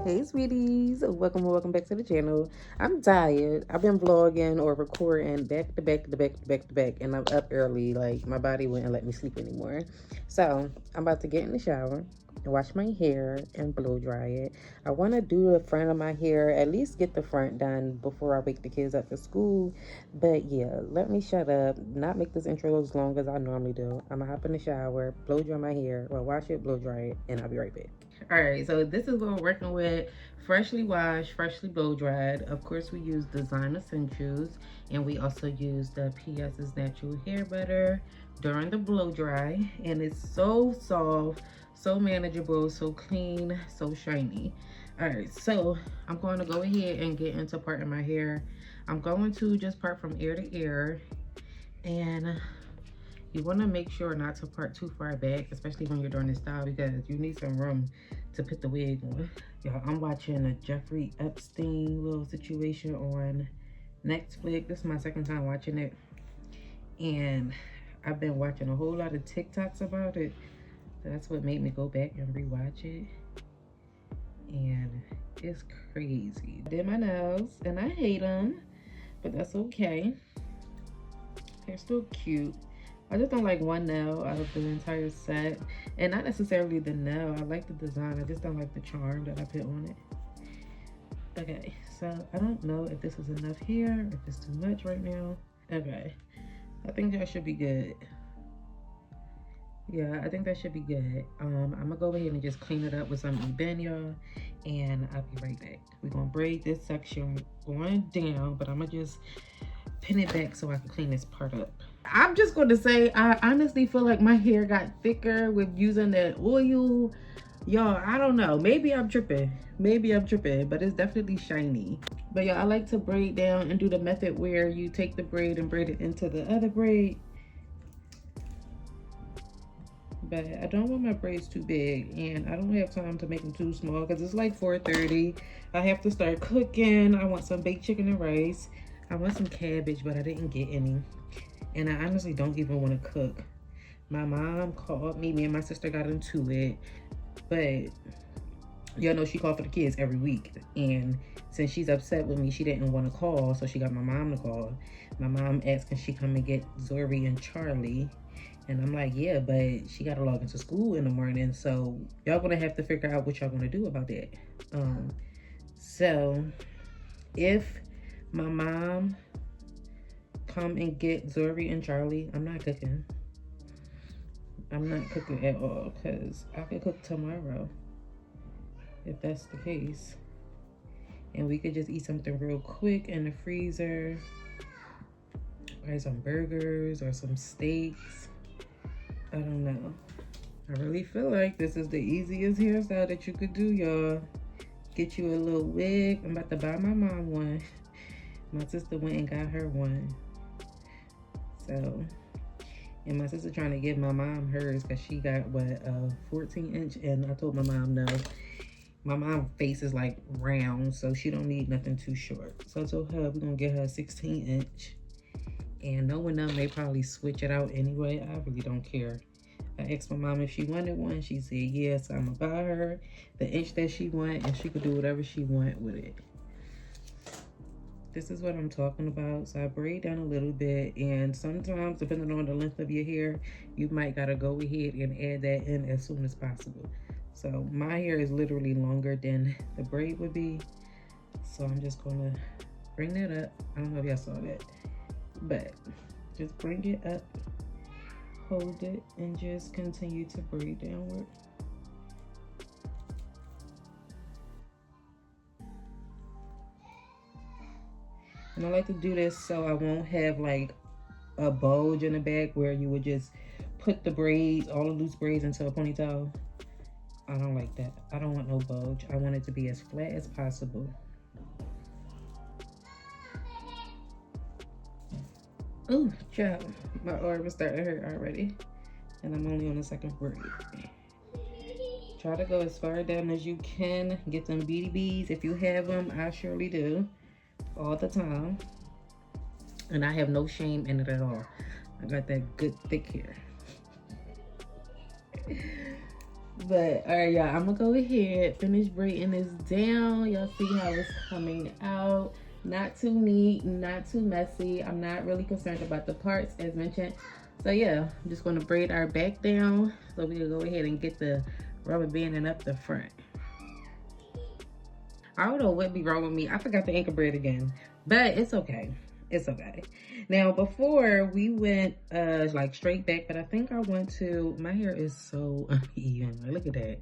Hey sweeties, welcome back to the channel. I'm tired. I've been vlogging or recording back to back, and I'm up early. Like my body wouldn't let me sleep anymore. So I'm about to get in the shower and wash my hair and blow dry it. I want to do the front of my hair, at least get the front done before I wake the kids up for school. But yeah, let me shut up, not make this intro as long as I normally do. I'm gonna hop in the shower, blow dry my hair, well, wash it, blow dry it, and I'll be right back. All right, so this is what we're working with: freshly washed, freshly blow dried. Of course, we use Design Essentials, and we also use the PS's Natural Hair Butter during the blow dry, and it's so soft, so manageable, so clean, so shiny. All right, so I'm going to go ahead and get into parting my hair. I'm going to just part from ear to ear, and you want to make sure not to part too far back, especially when you're doing this style, because you need some room to put the wig on. Y'all, I'm watching a Jeffrey Epstein little situation on Netflix. This is my second time watching it, and I've been watching a whole lot of TikToks about it. So that's what made me go back and rewatch it, and it's crazy. I did my nails, and I hate them, but that's okay. They're still cute. I just don't like one nail out of the entire set, and not necessarily the nail. I like the design, I just don't like the charm that I put on it. Okay, so I don't know if this is enough hair, if it's too much right now. Okay, I think that should be good. Yeah, I think that should be good. I'm gonna go ahead and just clean it up with some Eben, y'all, and I'll be right back. We're gonna braid this section going down, but I'm gonna just pin it back so I can clean this part up. I'm just going to say, I honestly feel like my hair got thicker with using that oil. Y'all, I don't know. Maybe I'm tripping. But it's definitely shiny. But y'all, I like to braid down and do the method where you take the braid and braid it into the other braid. But I don't want my braids too big, and I don't have time to make them too small because it's like 4:30. I have to start cooking. I want some baked chicken and rice. I want some cabbage, but I didn't get any. And I honestly don't even want to cook. My mom called me and my sister got into it, but y'all know she called for the kids every week, and since she's upset with me, she didn't want to call, so she got my mom to call. My mom asked, can she come and get Zori and Charlie? And I'm like, yeah, but she got to log into school in the morning, so y'all gonna have to figure out what y'all gonna do about that. So if my mom come and get Zori and Charlie, I'm not cooking. I'm not cooking at all, because I could cook tomorrow if that's the case, and we could just eat something real quick in the freezer, or some burgers or some steaks. I don't know. I really feel like this is the easiest hairstyle that you could do, y'all. Get you a little wig. I'm about to buy my mom one. My sister went and got her one. So, and my sister trying to give my mom hers because she got what, a 14-inch, and I told my mom no. My mom's face is like round, so she don't need nothing too short. So I told her we're gonna get her a 16-inch, and knowing them, they probably switch it out anyway. I really don't care. I asked my mom if she wanted one. She said yes. I'm gonna buy her the inch that she want, and she could do whatever she want with it. This is what I'm talking about. So I braid down a little bit, and sometimes depending on the length of your hair, you might gotta go ahead and add that in as soon as possible. So my hair is literally longer than the braid would be, so I'm just gonna bring that up. I don't know if y'all saw that, but just bring it up, hold it, and just continue to braid downward. And I like to do this so I won't have like a bulge in the back where you would just put the braids, all the loose braids, into a ponytail. I don't like that. I don't want no bulge. I want it to be as flat as possible. Ooh, child, my arm is starting to hurt already, and I'm only on the second braid. Try to go as far down as you can. Get them beady beads if you have them. I surely do, all the time, and I have no shame in it at all. I got that good thick hair. But all right, y'all, I'm gonna go ahead, finish braiding this down. Y'all see how it's coming out. Not too neat, not too messy. I'm not really concerned about the parts as mentioned. So yeah, I'm just gonna braid our back down so we can go ahead and get the rubber banding up the front. I don't know what be wrong with me. I forgot the ankle braid again, but it's okay. It's okay. Now, before we went like straight back, but I think I want to, my hair is so uneven. Look at that.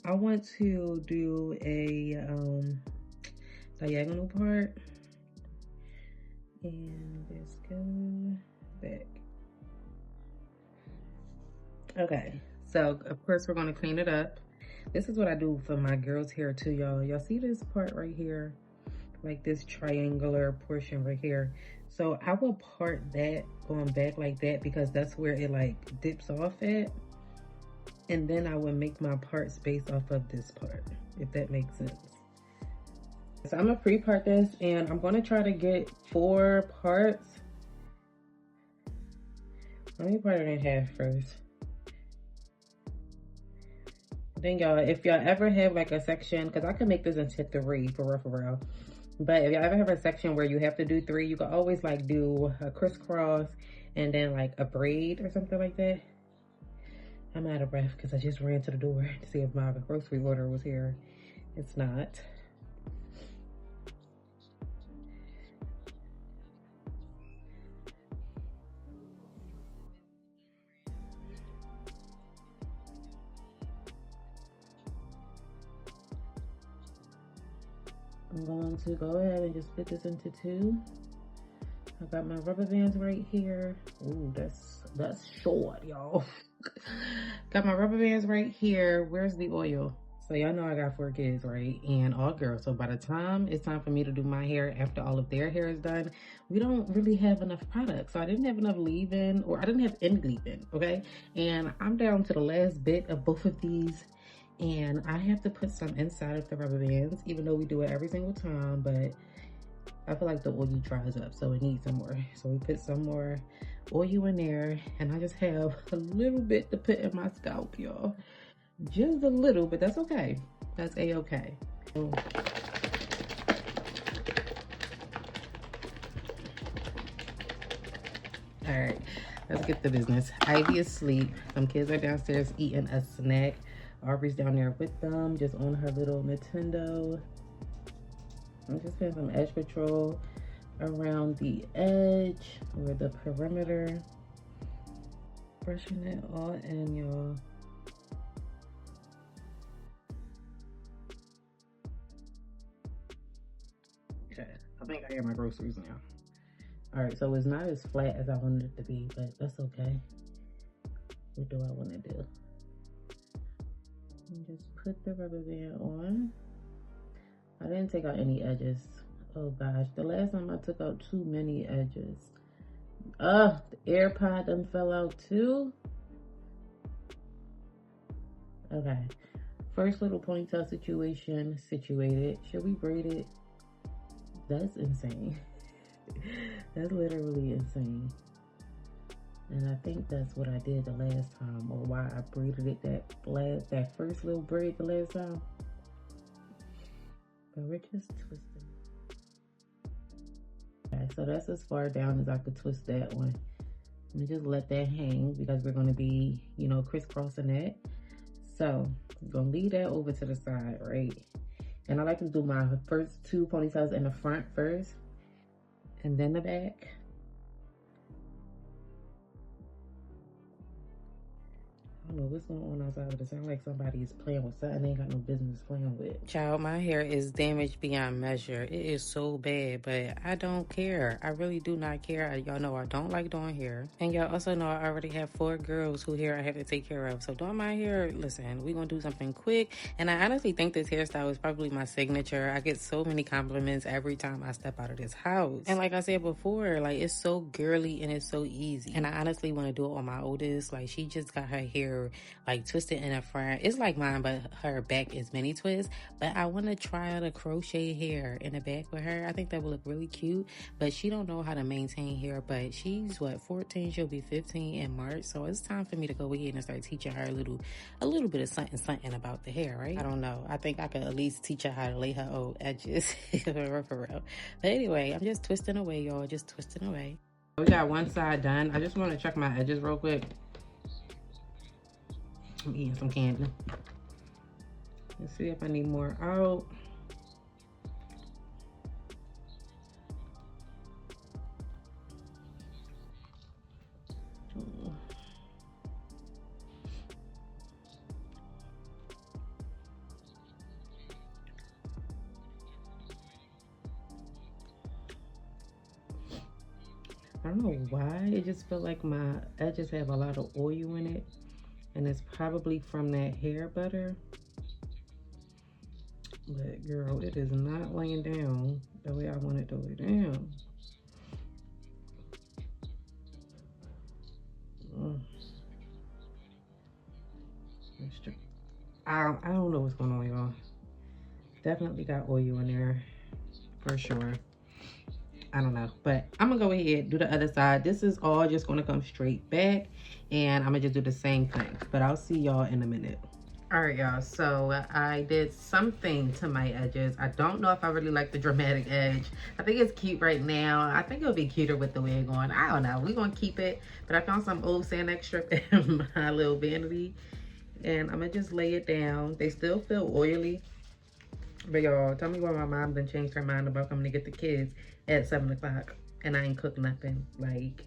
I want to do a diagonal part. And let's go back. Okay, so of course we're gonna clean it up. This is what I do for my girls' hair too, y'all. Y'all see this part right here? Like this triangular portion right here. So I will part that going back like that because that's where it like dips off at. And then I will make my parts based off of this part, if that makes sense. So I'm gonna pre-part this and I'm gonna try to get 4 parts. Let me part it in half first. Then y'all, if y'all ever have like a section, because I can make this into 3 for real. But if y'all ever have a section where you have to do 3, you can always like do a crisscross and then like a braid or something like that. I'm out of breath because I just ran to the door to see if my grocery order was here. It's not. I'm going to go ahead and just split this into 2. I got my rubber bands right here. Ooh, that's short, y'all. Got my rubber bands right here. Where's the oil? So y'all know I got 4 kids, right? And all girls. So by the time it's time for me to do my hair, after all of their hair is done, we don't really have enough product. So I didn't have enough leave-in, or I didn't have any leave-in, okay? And I'm down to the last bit of both of these. And I have to put some inside of the rubber bands, even though we do it every single time, but I feel like the oil dries up, so it needs some more. So we put some more oil in there, and I just have a little bit to put in my scalp, y'all. Just a little, but that's okay. That's a-okay. All right, let's get to business. Ivy is asleep. Some kids are downstairs eating a snack. Aubrey's down there with them, just on her little Nintendo. I'm just putting some edge control around the edge or the perimeter. Brushing it all in, y'all. Okay, I think I got my groceries now. All right, so it's not as flat as I wanted it to be, but that's okay. What do I want to do? And just put the rubber band on. I didn't take out any edges. Oh gosh, the last time I took out too many edges. The AirPod done fell out too. Okay, first little ponytail situation situated. Should we braid it? That's insane. That's literally insane. And I think that's what I did the last time, or why I braided it that first little braid the last time. But we're just twisting. Okay, so that's as far down as I could twist that one. Let me just let that hang because we're gonna be, you know, crisscrossing that. So I'm gonna leave that over to the side, right? And I like to do my first 2 ponytails in the front first, and then the back. I don't know what's going on outside, but it sounds like somebody is playing with something they ain't got no business playing with. Child, my hair is damaged beyond measure. It is so bad, but I don't care. I really do not care. Y'all know I don't like doing hair. And y'all also know I already have 4 girls whose hair I have to take care of. So doing my hair, listen, we're going to do something quick. And I honestly think this hairstyle is probably my signature. I get so many compliments every time I step out of this house. And like I said before, like, it's so girly and it's so easy. And I honestly want to do it on my oldest. Like, she just got her hair like twisted in the front. It's like mine, but her back is mini twist. But I want to try out a crochet hair in the back with her. I think that would look really cute. But she don't know how to maintain hair. But she's what, 14? She'll be 15 in March. So it's time for me to go ahead and start teaching her a little bit of something about the hair, right? I don't know. I think I could at least teach her how to lay her old edges for real. But anyway, I'm just twisting away, y'all. Just twisting away. We got one side done. I just want to check my edges real quick. I'm eating some candy. Let's see if I need more out. I don't know why, it just felt like my edges have a lot of oil in it, and it's probably from that hair butter. But girl, it is not laying down the way I want it to lay down. I don't know what's going on, y'all. Definitely got oil in there for sure. I don't know, but I'm gonna go ahead do the other side. This is all just gonna come straight back, and I'm gonna just do the same thing, but I'll see y'all in a minute. All right, y'all, so I did something to my edges. I don't know if I really like the dramatic edge. I think it's cute right now. I think it'll be cuter with the wig on. I don't know, we're gonna keep it, but I found some old Sandx strip in my little vanity, and I'm gonna just lay it down. They still feel oily. But y'all, tell me why my mom done changed her mind about coming to get the kids at 7 o'clock and I ain't cooked nothing. Like,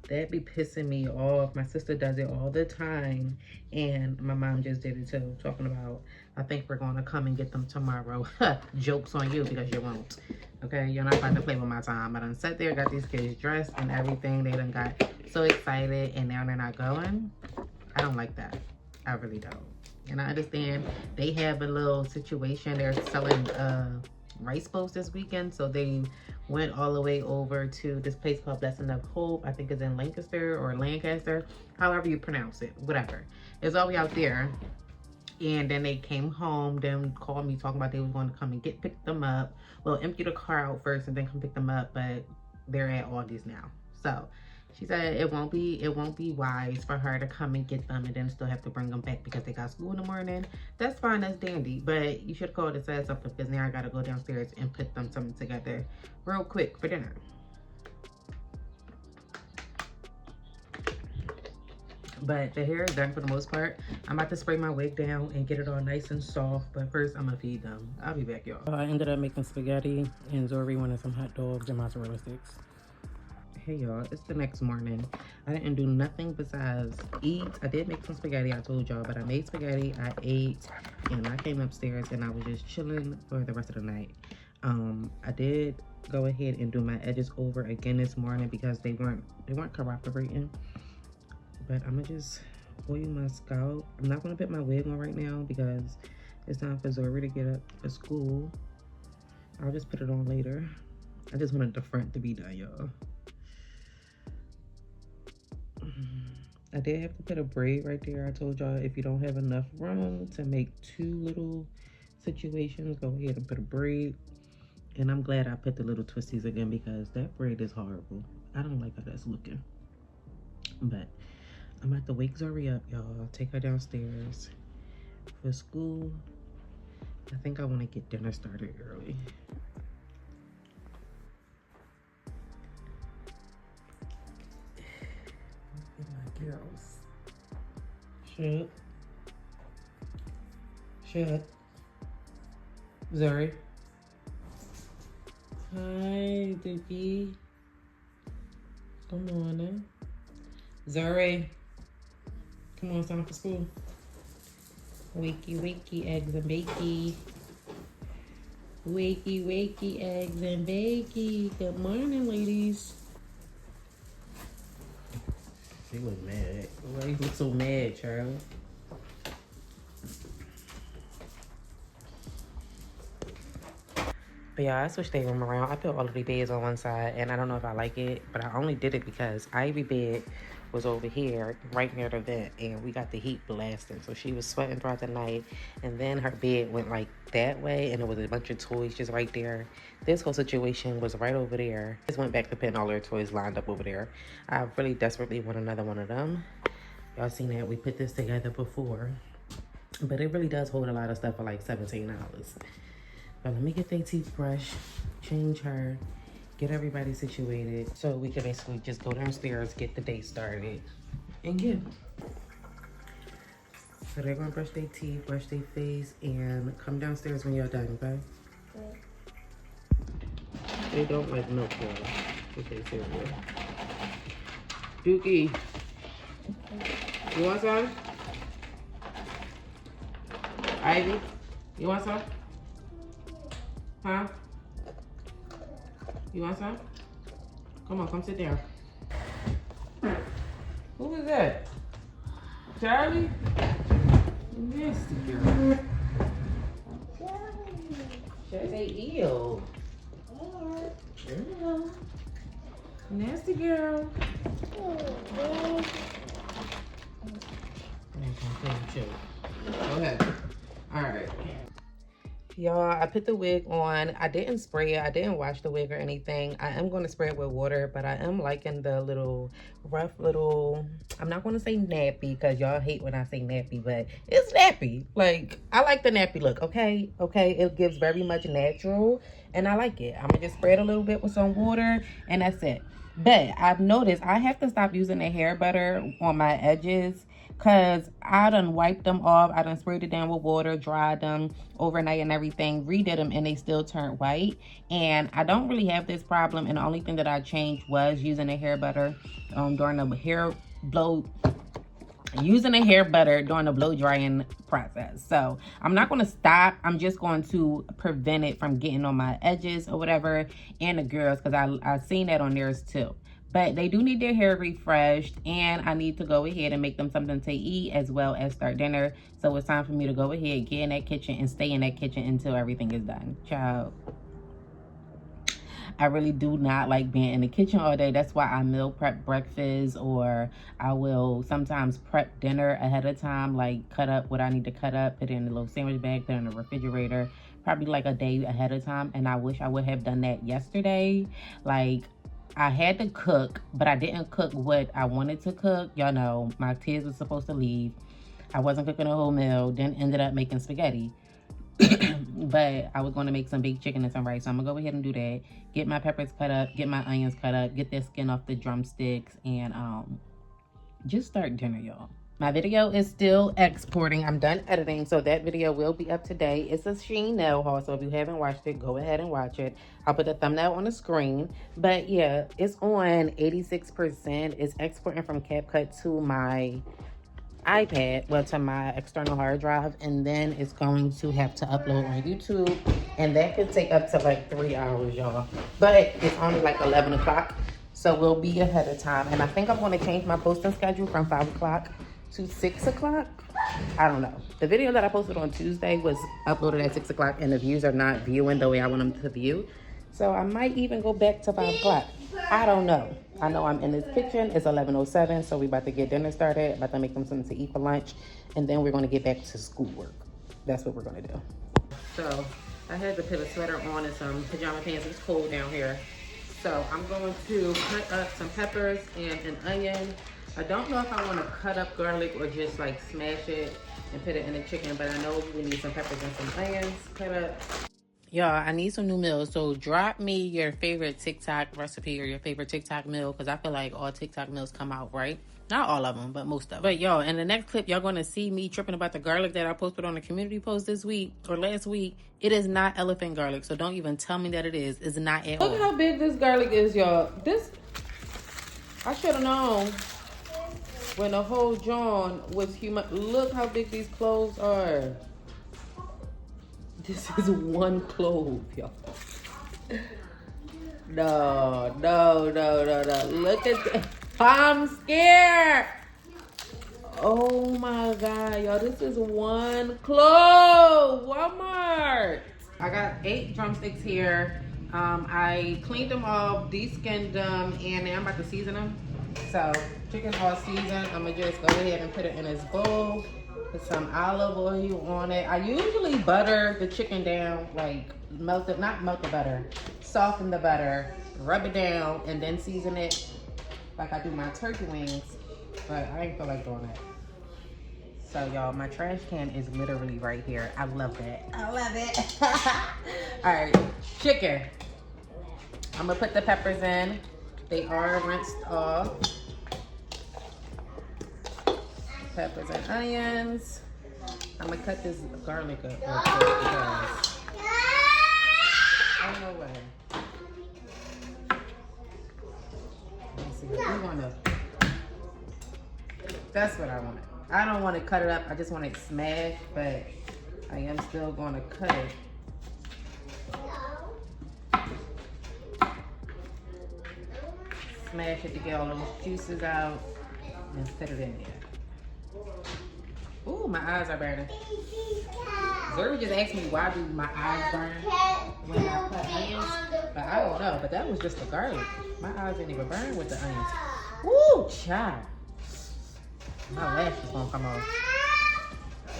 that be pissing me off. My sister does it all the time, and my mom just did it too, talking about, I think we're gonna come and get them tomorrow. Joke's on you, because you won't. Okay, you're not about to play with my time. I done sat there, got these kids dressed and everything. They done got so excited, and now they're not going. I don't like that. I really don't. And I understand they have a little situation. They're selling rice bowls this weekend, so they went all the way over to this place called Blessing of Hope. I think it's in Lancaster or Lancaster, however you pronounce it, whatever. It's all the way out there. And then they came home, then called me talking about they was going to come and pick them up. Well, empty the car out first and then come pick them up, but they're at Aldi's now. So she said it won't be wise for her to come and get them and then still have to bring them back because they got school in the morning. That's fine, that's dandy, but you should have called and said something, because now I gotta go downstairs and put them something together real quick for dinner. But the hair is done for the most part. I'm about to spray my wig down and get it all nice and soft, but first I'm gonna feed them. I'll be back, y'all. I ended up making spaghetti, and Zori wanted some hot dogs and mozzarella sticks. Hey y'all, it's the next morning. I didn't do nothing besides eat. I did make some spaghetti, I told y'all, but I made spaghetti, I ate, and I came upstairs and I was just chilling for the rest of the night. I did go ahead and do my edges over again this morning because they weren't cooperating. But I'm gonna just oil my scalp. I'm not gonna put my wig on right now because it's time for Zori to get up for school. I'll just put it on later. I just wanted the front to be done, y'all. I did have to put a braid right there. I told y'all if you don't have enough room to make two little situations, go ahead and put a braid. And I'm glad I put the little twisties again because that braid is horrible. I don't like how that's looking. But I'm about to wake Zori up, y'all. Take her downstairs for school. I think I want to get dinner started early. Girls. Shut. Zori. Hi, baby. Good morning. Zori. Come on, it's time for school. Wakey, wakey, eggs and bakey. Wakey, wakey, eggs and bakey. Good morning, ladies. She was mad. Why you look so mad, Charlie? But yeah, I switched their room around. I put all of the beds on one side, and I don't know if I like it, but I only did it because Ivy bed was over here, right near the vent, and we got the heat blasting. So she was sweating throughout the night, and then her bed went like that way, and there was a bunch of toys just right there. This whole situation was right over there. Just went back to putting all her toys lined up over there. I really desperately want another one of them. Y'all seen that we put this together before, but it really does hold a lot of stuff for like $17. But let me get their teeth brushed, change her, get everybody situated so we can basically just go downstairs, get the day started, and yeah. So they're gonna brush their teeth, brush their face, and come downstairs when you're done, okay? They don't like milk, though. Okay, cereal. Dookie, you want some? Ivy, you want some? Huh? You want some? Come on, come sit down. Who was that? Charlie? Nasty girl. Should I say ew? Ew. Nasty girl. Go ahead. All right. Y'all, I put the wig on. I didn't spray it. I didn't wash the wig or anything. I am going to spray it with water, but I am liking the little rough little, I'm not going to say nappy because y'all hate when I say nappy, but it's nappy. Like, I like the nappy look, okay? Okay, it gives very much natural, and I like it. I'm going to just spray it a little bit with some water, and that's it. But I've noticed I have to stop using the hair butter on my edges, because I done wiped them off. I done sprayed it down with water, dried them overnight and everything, redid them, and they still turned white. And I don't really have this problem. And the only thing that I changed was using the hair butter during the hair blow, using the hair butter during the blow drying process. So I'm not going to stop. I'm just going to prevent it from getting on my edges or whatever, and the girls, because I seen that on theirs too. But they do need their hair refreshed, and I need to go ahead and make them something to eat as well as start dinner. So it's time for me to go ahead, get in that kitchen, and stay in that kitchen until everything is done. Child, I really do not like being in the kitchen all day. That's why I meal prep breakfast, or I will sometimes prep dinner ahead of time, like cut up what I need to cut up, put it in a little sandwich bag, put it in the refrigerator, probably like a day ahead of time. And I wish I would have done that yesterday. Like, I had to cook, but I didn't cook what I wanted to cook. Y'all know, my kids were supposed to leave. I wasn't cooking a whole meal, then ended up making spaghetti. But I was going to make some baked chicken and some rice. So I'm going to go ahead and do that. Get my peppers cut up, get my onions cut up, get their skin off the drumsticks, and just start dinner, y'all. My video is still exporting. I'm done editing, so that video will be up today. It's a SHEIN nail haul, so if you haven't watched it, go ahead and watch it. I'll put the thumbnail on the screen. But yeah, it's on 86%. It's exporting from CapCut to my iPad, well, to my external hard drive, and then it's going to have to upload on YouTube, and that could take up to like 3 hours, y'all. But it's only like 11 o'clock, so we'll be ahead of time. And I think I'm going to change my posting schedule from 5 o'clock to 6 o'clock. I don't know. The video that I posted on Tuesday was uploaded at 6 o'clock, and the views are not viewing the way I want them to view. So I might even go back to 5 o'clock. I don't know. I know I'm in this kitchen. It's 11:07, so we about to get dinner started. About to make them something to eat for lunch, and then we're going to get back to schoolwork. That's what we're going to do. So I had to put a sweater on and some pajama pants. It's cold down here. So I'm going to cut up some peppers and an onion. I don't know if I want to cut up garlic or just like smash it and put it in the chicken, but I know we need some peppers and some onions cut up. Y'all, I need some new meals, so drop me your favorite TikTok recipe or your favorite TikTok meal, because I feel like all TikTok meals come out right. Not all of them, but most of them. But y'all, in the next clip, y'all going to see me tripping about the garlic that I posted on the community post this week or last week. It is not elephant garlic, so don't even tell me that it is. It's not at all. Look how big this garlic is, y'all. This, I should have known when the whole John was human. Look how big these cloves are. This is one clove, y'all. No. Look at this. I'm scared. Oh my God, y'all. This is one clove. Walmart. I got 8 drumsticks here. I cleaned them off, de-skinned them, and now I'm about to season them. So chicken all seasoned. I'm gonna just go ahead and put it in this bowl. Put some olive oil on it. I usually butter the chicken down, like not melt the butter, soften the butter, rub it down, and then season it like I do my turkey wings. But I ain't feel like doing that. So y'all, my trash can is literally right here. I love that. I love it. All right, chicken. I'm gonna put the peppers in. They are rinsed off. Peppers and onions. I'm gonna cut this garlic up real quick because I don't know what. Let's see. We wanna. That's what I want. I don't want to cut it up. I just want it smashed, but I am still going to cut it. Smash it to get all those juices out and put it in there. Ooh, my eyes are burning. Zuri just asked me why do my eyes burn when I cut onions, but I don't know. But that was just the garlic. My eyes didn't even burn with the onions. Woo, child. My lash is gonna come off.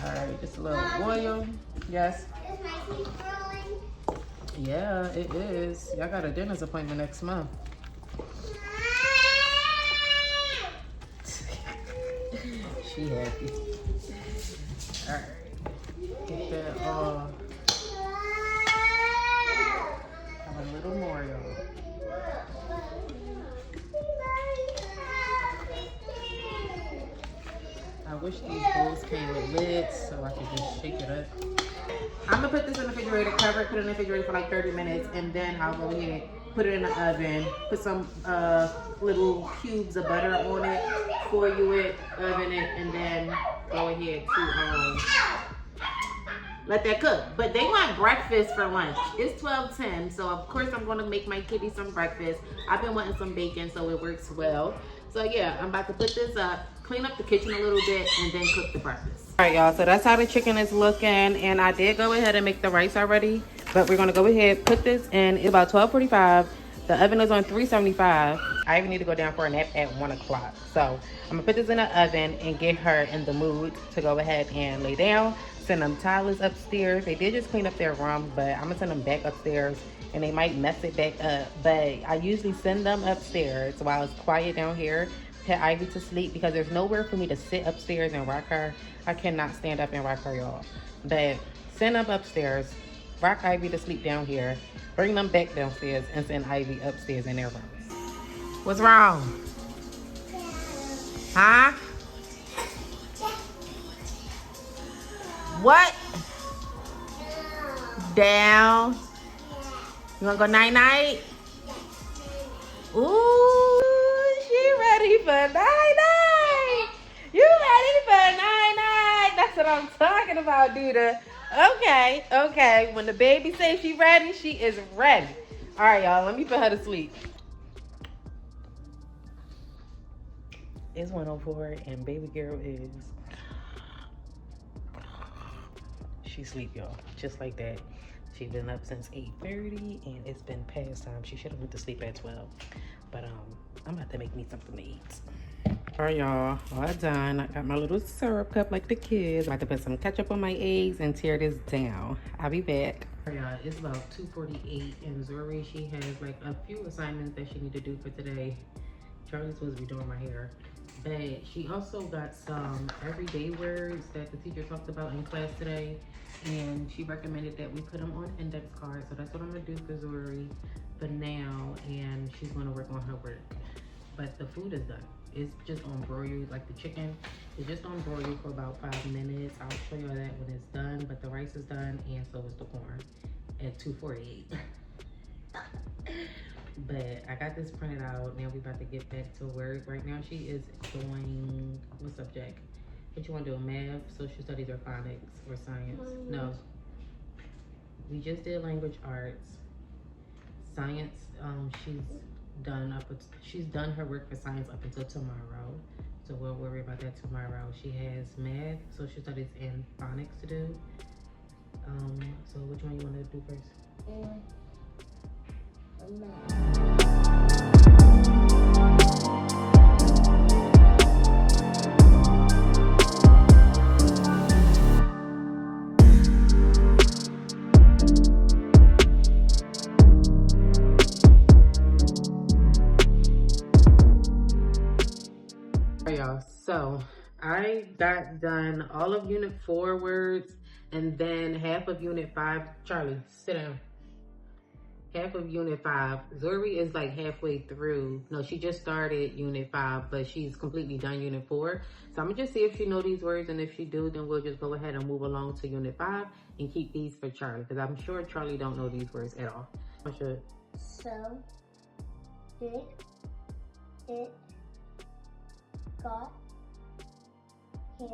All right, just a little oil. Yes. Is my teeth growing? Yeah, it is. Y'all got a dentist appointment next month. She happy. All right, get that all. Have a little more, y'all. I wish these bowls came with lids so I could just shake it up. I'm gonna put this in the refrigerator, cover it, put it in the refrigerator for like 30 minutes, and then I'll go ahead, put it in the oven, put some little cubes of butter on it, foil it, oven it, and then go ahead to let that cook. But they want breakfast for lunch. It's 12:10, so of course I'm gonna make my kitty some breakfast. I've been wanting some bacon, so it works well. So yeah, I'm about to put this up, clean up the kitchen a little bit, and then cook the breakfast. All right, y'all, so that's how the chicken is looking, and I did go ahead and make the rice already, but we're gonna go ahead, put this in. It's about 12:45. The oven is on 375. I even need to go down for a nap at 1 o'clock. So I'm gonna put this in the oven and get her in the mood to go ahead and lay down. Send them Tyler's upstairs. They did just clean up their room, but I'm gonna send them back upstairs, and they might mess it back up. But I usually send them upstairs while it's quiet down here, put Ivy to sleep, because there's nowhere for me to sit upstairs and rock her. I cannot stand up and rock her, y'all. But send them upstairs, rock Ivy to sleep down here, bring them back downstairs, and send Ivy upstairs in their rooms. What's wrong? Huh? What? Down. You wanna go night-night? Ooh, she ready for night-night. You ready for night-night? That's what I'm talking about, Duda. Okay, okay. When the baby says she ready, she is ready. All right, y'all, let me put her to sleep. It's 1:04 and baby girl is... She sleep, y'all, just like that. She's been up since 8:30 and it's been past time. She should have went to sleep at 12. But I'm about to make me something to eat. All right, y'all, all done. I got my little syrup cup like the kids. I'm about to put some ketchup on my eggs and tear this down. I'll be back. All right, y'all, it's about 2:48 and Zuri, she has like a few assignments that she need to do for today. Charlie's supposed to be doing my hair. But she also got some everyday words that the teacher talked about in class today. And she recommended that we put them on index cards. So that's what I'm gonna do for Zuri for now. And she's gonna work on her work. But the food is done. It's just on broil, like the chicken. It's just on broil for about 5 minutes. I'll show you that when it's done. But the rice is done and so is the corn at 2:48. But I got this printed out. Now we about to get back to work. Right now she is doing, what subject? What you want to do, math, social studies, or phonics, or science? No. We just did language arts. Science, she's done her work for science up until tomorrow. So we'll worry about that tomorrow. She has math, social studies, and phonics to do. So which one you want to do first? got done all of Unit 4 words and then half of Unit 5. Charlie, sit down. Half of Unit 5. Zori is like halfway through. No, she just started Unit 5, but she's completely done Unit 4. So I'm gonna just see if she know these words, and if she do, then we'll just go ahead and move along to Unit 5 and keep these for Charlie, because I'm sure Charlie don't know these words at all. I should. So, it, got, here,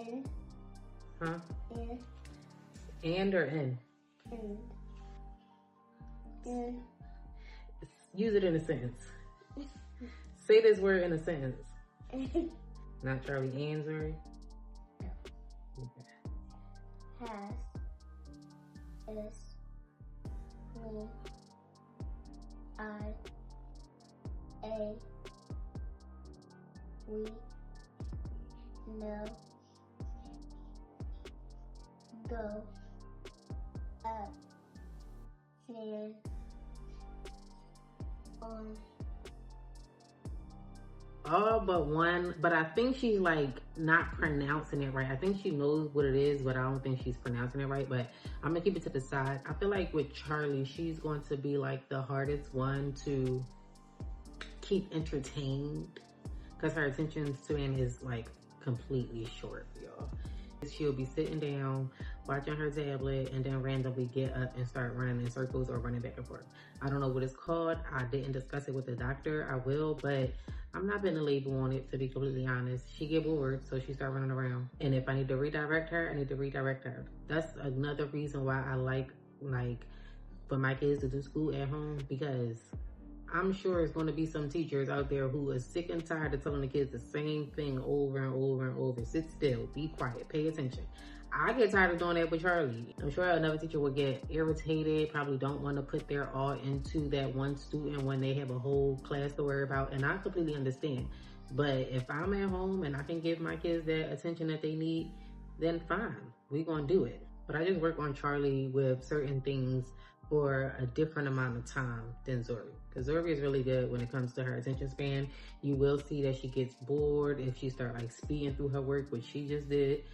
in, Huh? in, And or in? in. Use it in a sentence. Say this word in a sentence. Not Charlie and Zori? Okay. Has, is, me, I, a, we, no, go, up, can, on. All but one, but I think she's like not pronouncing it right. I think she knows what it is, but I don't think she's pronouncing it right. But I'm gonna keep it to the side. I feel like with Charlie, she's going to be like the hardest one to keep entertained because her attention span is like completely short, y'all. She'll be sitting down, watching her tablet, and then randomly get up and start running in circles or running back and forth. I don't know what it's called. I didn't discuss it with the doctor. I will, but I'm not putting a label on it, to be completely honest. She get bored, so she start running around. And if I need to redirect her, I need to redirect her. That's another reason why I like for my kids to do school at home, because I'm sure it's going to be some teachers out there who are sick and tired of telling the kids the same thing over and over and over. Sit still, be quiet, pay attention. I get tired of doing that with Charlie. I'm sure another teacher would get irritated, probably don't want to put their all into that one student when they have a whole class to worry about, and I completely understand. But if I'm at home and I can give my kids that attention that they need, then fine, we're going to do it. But I just work on Charlie with certain things for a different amount of time than Zori. Because Zori is really good when it comes to her attention span. You will see that she gets bored if she start like speeding through her work, which she just did.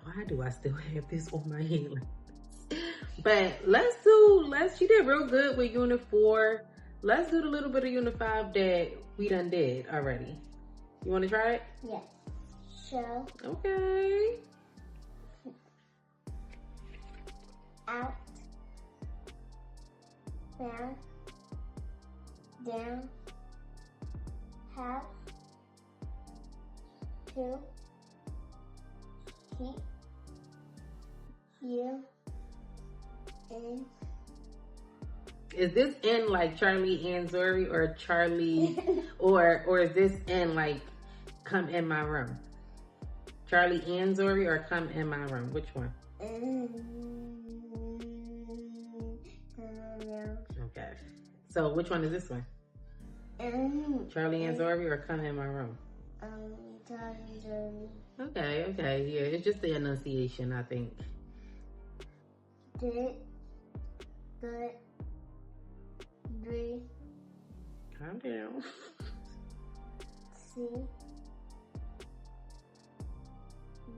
Why do I still have this on my head? But she did real good with Unit 4. Let's do the little bit of Unit 5 that we done did already. You want to try it? Yes. So, Okay. out, down, have, to, keep, you, in. Is this in like Charlie and Zori, or Charlie, or is this in like come in my room? Charlie and Zori, or come in my room? Which one? Okay. So which one is this one? Charlie and Zori, or come in my room? Charlie and Zori. Okay, yeah. It's just the enunciation, I think. Did, good, breathe, Calm down. see,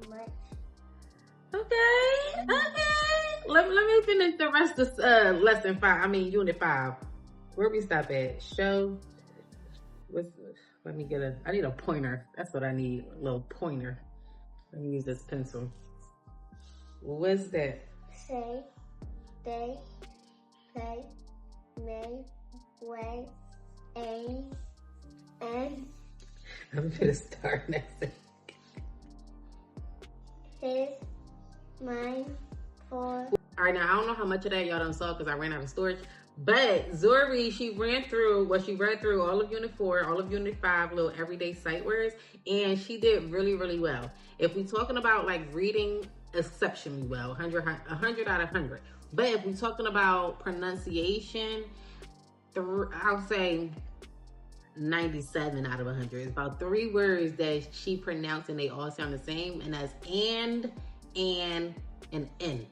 much. Okay. Let me finish the rest of Unit 5. Where we stop at? Show. I need a pointer. That's what I need, a little pointer. Let me use this pencil. What's that? Say, they, play, may, way, aim, and I'm gonna start next. his, mine, for. All right, now I don't know how much of that y'all done saw because I ran out of storage. But Zori, she read through all of Unit 4, all of Unit 5, little everyday sight words, and she did really, really well. If we're talking about like reading, exceptionally well, 100 out of 100. But if we're talking about pronunciation, I'll say 97 out of 100. It's about 3 words that she pronounced and they all sound the same, and that's and in.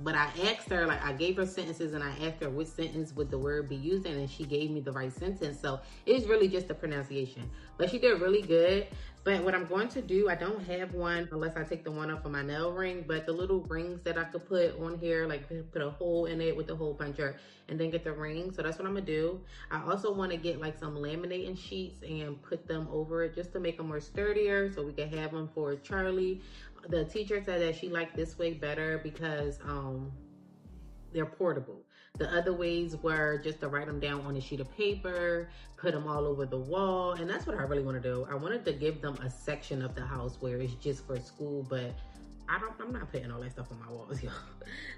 But I asked her, I gave her sentences and I asked her which sentence would the word be used in, and she gave me the right sentence. So it's really just the pronunciation. But she did really good. But what I'm going to do, I don't have one unless I take the one off of my nail ring, but the little rings that I could put on here, like put a hole in it with the hole puncher and then get the ring. So that's what I'm gonna do. I also want to get like some laminating sheets and put them over it just to make them more sturdier so we can have them for Charlie. The teacher said that she liked this way better because they're portable. The other ways were just to write them down on a sheet of paper, put them all over the wall, and that's what I really want to do. I wanted to give them a section of the house where it's just for school, but I'm not putting all that stuff on my walls, y'all.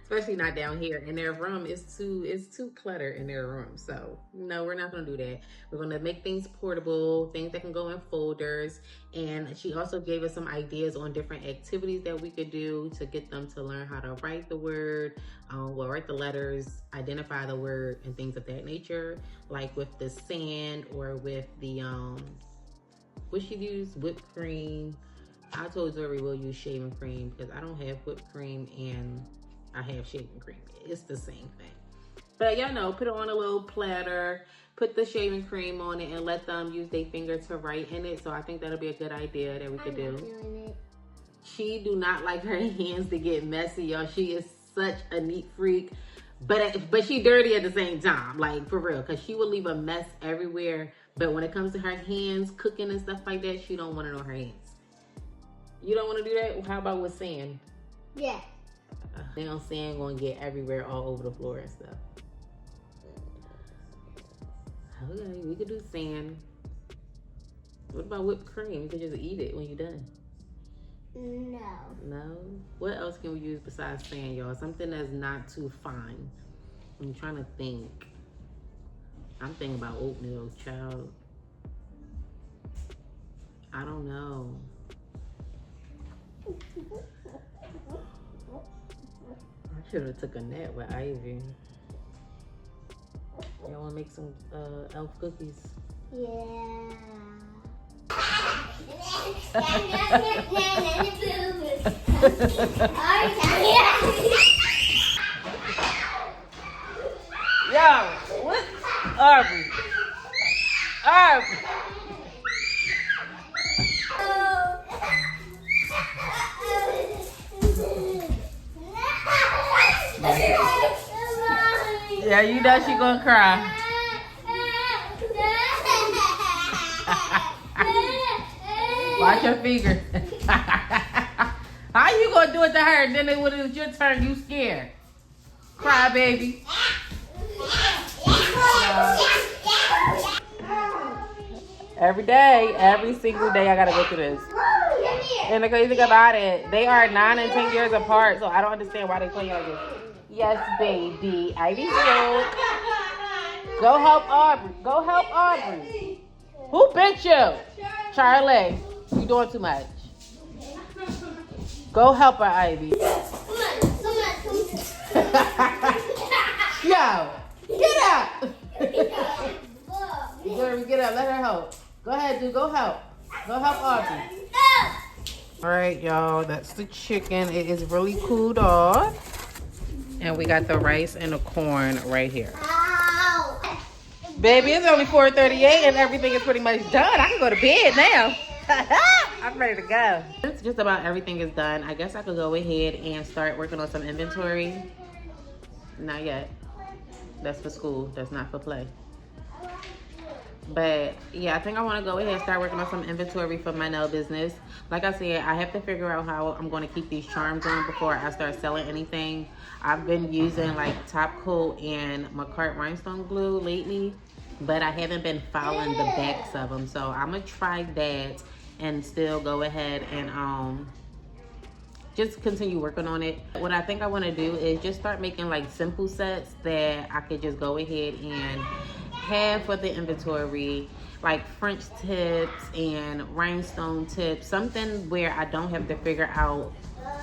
Especially not down here. In their room, it's too cluttered in their room. So no, we're not gonna do that. We're gonna make things portable, things that can go in folders. And she also gave us some ideas on different activities that we could do to get them to learn how to write the word, write the letters, identify the word, and things of that nature. Like with the sand or with the what she used, whipped cream. I told Zuri we'll use shaving cream because I don't have whipped cream and I have shaving cream. It's the same thing. But y'all know, put it on a little platter, put the shaving cream on it, and let them use their finger to write in it. So I think that'll be a good idea that we could do. Doing it. She do not like her hands to get messy, y'all. She is such a neat freak. But she dirty at the same time, like for real, because she will leave a mess everywhere. But when it comes to her hands, cooking and stuff like that, she don't want it on her hands. You don't want to do that? How about with sand? Yeah. Now sand gonna get everywhere, all over the floor and stuff. Okay, we could do sand. What about whipped cream? You could just eat it when you're done. No. No? What else can we use besides sand, y'all? Something that's not too fine. I'm trying to think. I'm thinking about oatmeal, child. I don't know. I should have took a nap with Ivy. Y'all wanna make some elf cookies? Yeah. Yo, what? Aubrey. Aubrey. Yeah, you know she gonna cry. Watch your finger. How you gonna do it to her? And then when it was your turn, you scared. Cry, baby. Every day, every single day, I gotta go through this. And the crazy thing about it, they are 9 and 10 years apart, so I don't understand why they play like this. Yes, baby. Ivy's good. Go help Aubrey. Go help Aubrey. Who bit you? Charlie. You doing too much. Go help her, Ivy. Yo, get up. Zuri, get up. Let her help. Go ahead, dude. Go help. Go help Aubrey. All right, y'all. That's the chicken. It is really cooled off. And we got the rice and the corn right here. Baby, it's only 4:38 and everything is pretty much done. I can go to bed now. I'm ready to go. Since just about everything is done, I guess I could go ahead and start working on some inventory. Not yet. That's for school. That's not for play. But yeah, I think I want to go ahead and start working on some inventory for my nail business. Like I said, I have to figure out how I'm going to keep these charms on before I start selling anything. I've been using like top coat and McCart rhinestone glue lately, but I haven't been filing the backs of them. So I'm gonna try that and still go ahead and just continue working on it. What I think I want to do is just start making like simple sets that I could just go ahead and have for the inventory, like French tips and rhinestone tips, something where I don't have to figure out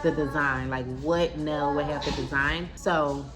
the design, like what nail would have the design. So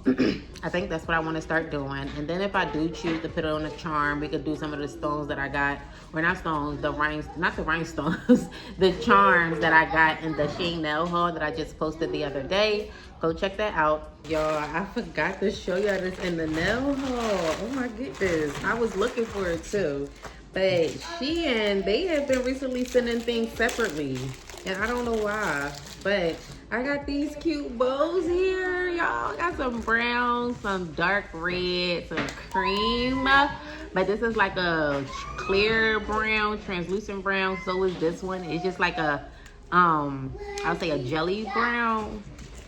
I think that's what I want to start doing. And then if I do choose to put it on a charm, we could do some of the stones that I got, or not stones, not the rhinestones, the charms that I got in the SHEIN nail haul that I just posted the other day. Go check that out. Y'all, I forgot to show y'all this in the nail haul. Oh my goodness. I was looking for it too. But SHEIN, they have been recently sending things separately. And I don't know why. But I got these cute bows here, y'all. Got some brown, some dark red, some cream. But this is like a clear brown, translucent brown. So is this one. It's just like a, I'll say a jelly brown.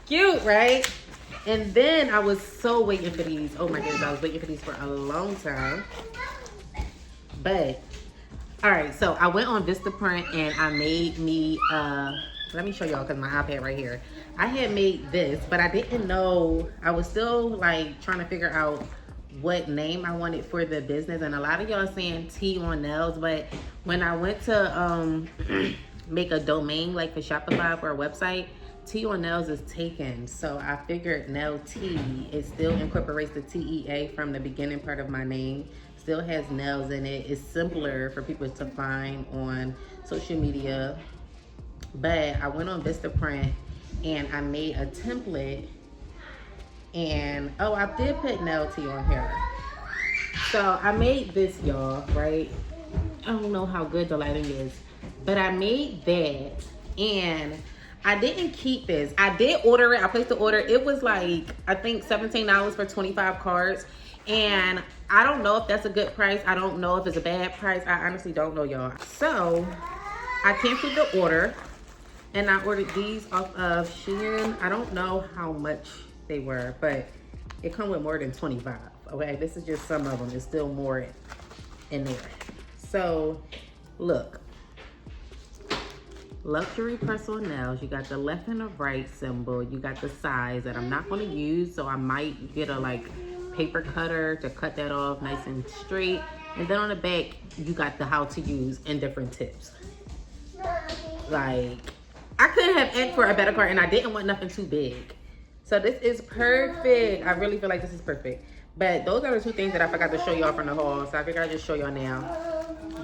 Cute, right? And then I was so waiting for these. Oh my goodness, I was waiting for these for a long time. But, all right, so I went on Vistaprint and I made me, let me show y'all because my iPad right here. I had made this, but I didn't know, I was still like trying to figure out what name I wanted for the business. And a lot of y'all saying Tea on Nails, but when I went to make a domain like for Shopify for a website, Tea on Nails is taken. So I figured Nail Tea, it still incorporates the TEA from the beginning part of my name. Still has nails in it. It's simpler for people to find on social media. But I went on Vistaprint and I made a template. And oh, I did put Nail Tea on here. So I made this, y'all, right? I don't know how good the lighting is, but I made that and I didn't keep this. I did order it. I placed the order. It was like, I think $17 for 25 cards. And I don't know if that's a good price. I don't know if it's a bad price. I honestly don't know, y'all. So I canceled the order and I ordered these off of SHEIN. I don't know how much they were, but it come with more than 25. Okay, this is just some of them. There's still more in there. So look, luxury press-on nails. You got the left and the right symbol. You got the size that I'm not going to use, so I might get a like paper cutter to cut that off nice and straight. And then on the back, you got the how to use and different tips. Like, I couldn't have asked for a better card, and I didn't want nothing too big. So this is perfect. I really feel like this is perfect. But those are the two things that I forgot to show y'all from the haul, so I figured I'd just show y'all now.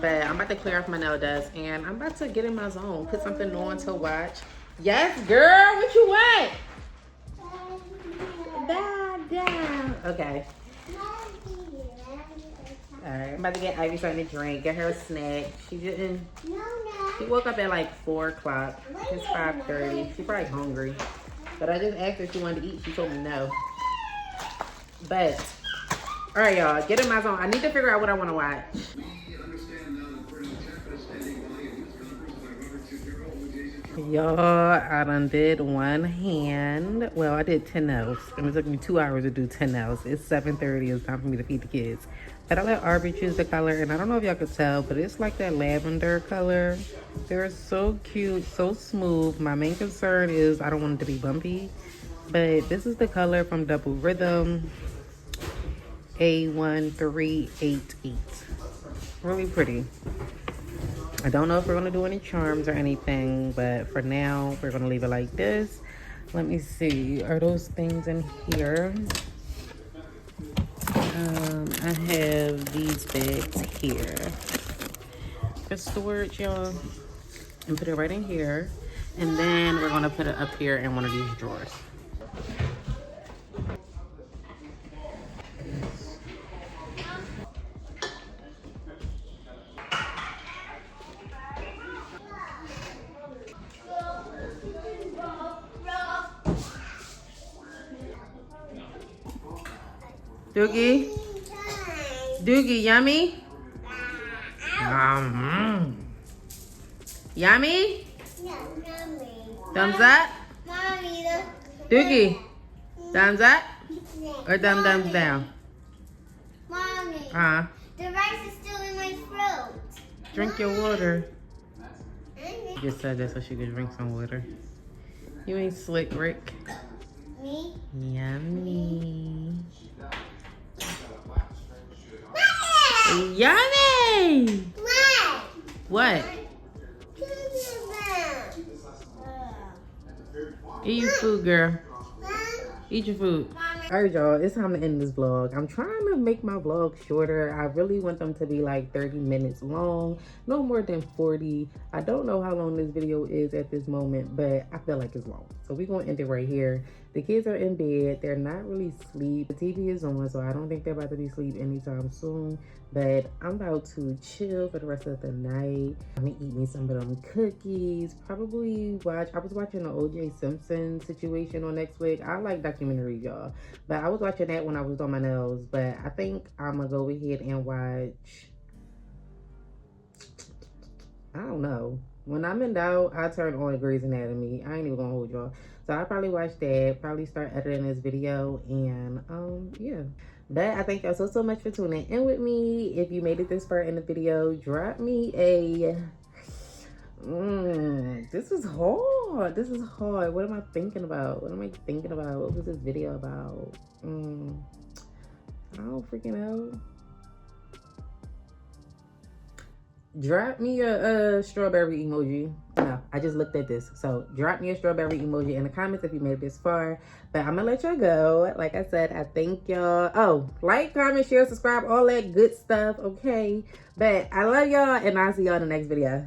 But I'm about to clear off my nail dust, and I'm about to get in my zone, put something on to watch. Yes, girl, what you want? Okay. Alright, I'm about to get Ivy something to drink, get her a snack. She didn't, she woke up at like 4 o'clock. It's 5:30. She's probably hungry. But I just asked her if she wanted to eat. She told me no. But, alright y'all, get in my zone. I need to figure out what I want to watch. Y'all, I done did one hand. Well, I did 10 nails. It took me 2 hours to do 10 nails. It's 7:30. It's time for me to feed the kids. But I let Arby choose the color, and I don't know if y'all could tell, but it's like that lavender color. They're so cute, so smooth. My main concern is I don't want it to be bumpy. But this is the color from Double Rhythm A1388. Really pretty. I don't know if we're gonna do any charms or anything, but for now, we're gonna leave it like this. Let me see, are those things in here? I have these bags here for storage, y'all. And put it right in here. And then we're gonna put it up here in one of these drawers. Doogie? Doogie, yummy? Yummy? Thumbs up? Doogie, thumbs up? Or thumbs down? Mommy, Uh-huh. the rice is still in my throat. Drink your water. You just said that so she could drink some water. You ain't slick, Rick. Me? Yummy. Yummy! What? What? Eat your food, girl. Eat your food. Mommy. Alright, y'all, it's time to end this vlog. I'm trying to make my vlogs shorter. I really want them to be like 30 minutes long, no more than 40. I don't know how long this video is at this moment, but I feel like it's long. So we're gonna end it right here. The kids are in bed. They're not really asleep. The TV is on, so I don't think they're about to be asleep anytime soon. But I'm about to chill for the rest of the night. I'm gonna eat me some of them cookies. Probably watch. I was watching the O.J. Simpson situation on Netflix. I like documentaries, y'all. But I was watching that when I was on my nails. But I think I'm gonna go ahead and watch. I don't know. When I'm in doubt, I turn on Grey's Anatomy. I ain't even gonna hold y'all. So I'll probably watch that. Probably start editing this video. And yeah. But I thank y'all so much for tuning in with me. If you made it this far in the video, drop me a this is hard. This is hard. What am I thinking about? What am I thinking about? What was this video about? I don't freaking know. Drop me a strawberry emoji. No, I just looked at this. So drop me a strawberry emoji in the comments if you made it this far. But I'm gonna let y'all go. Like I said, I thank y'all. Oh, like, comment, share, subscribe, all that good stuff. Okay. But I love y'all, and I'll see y'all in the next video.